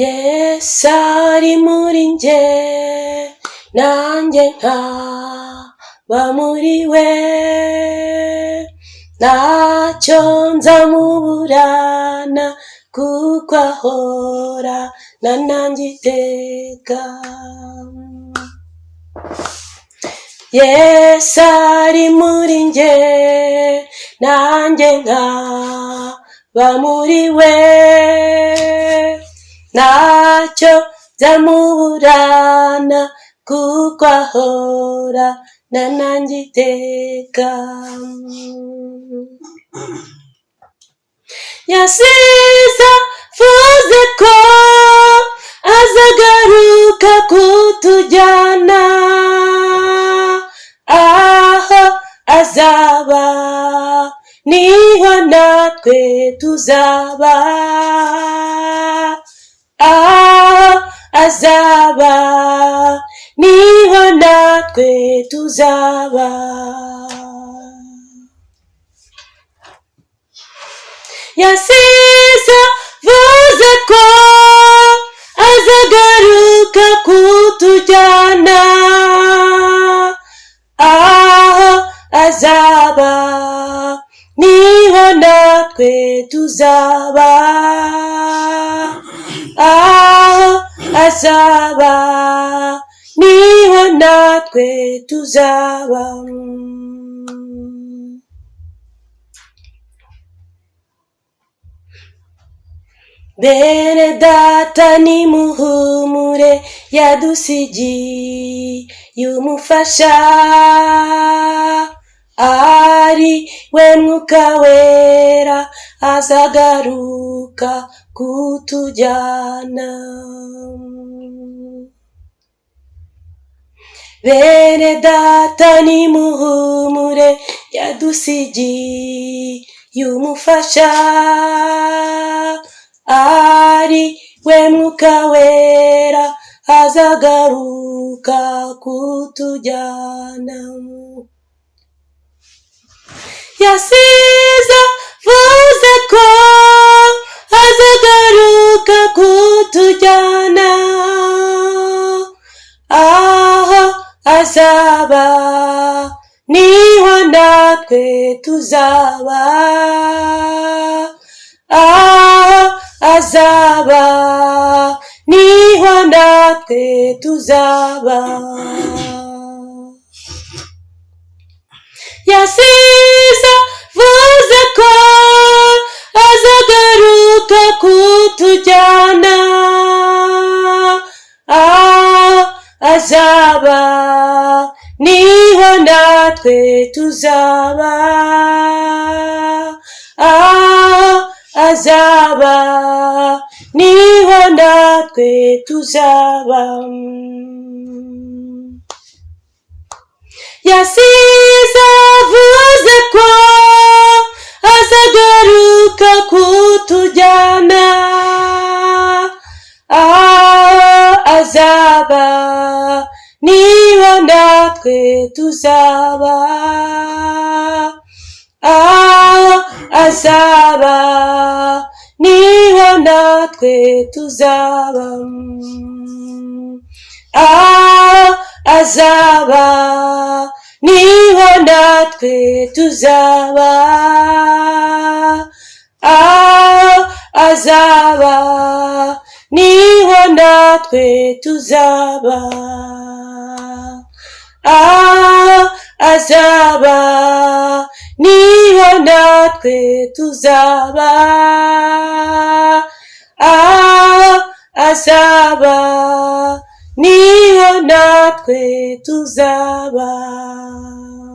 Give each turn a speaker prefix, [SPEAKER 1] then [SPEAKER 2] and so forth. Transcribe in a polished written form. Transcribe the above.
[SPEAKER 1] Yesu ari muri njye nanjye nkaba muri we, ntacyo nzamuburana kuko ahorana nanjye iteka. Yesu ari muri njye nanjye nkaba muri we, ntacyo nzamuburana kuko ahorana nanjye iteka. Yasize avuze ko azagaruka kutujyana aho azaba, niho natwe tuzaba. Aho azaba, niho natwe tuzaba. Yasize avuze ko azagaruka kutujyana aho azaba, niho natwe tuzaba. Aho azaba, niho natwe tuzaba. Bene data nimuhumure, yadusigiye umufasha, ari we Mwuka Wera azagaruka kutujyana. Bene data nimuhumure, yadusigiye umufasha, ari we Mwuka Wera azagaruka kutujyana. Yasize avuze ko azagaruka kutujyana aho azaba, niho natwe tuzaba. Aho azaba, niho natwe tuzaba. Yasize avuze ko azagaruka kutujyana aho azaba, niho natwe tuzaba. Aho azaba, niho natwe tuzaba. Yasize avuze ko azagaruka kutujyana aho azaba, niho natwe tuzaba. Aho azaba, niho natwe tuzaba. Aho azaba, niho natwe tuzaba. Aho azaba, niho natwe tuzaba. Aho azaba, niho natwe tuzaba. Aho azaba, niho natwe tuzaba.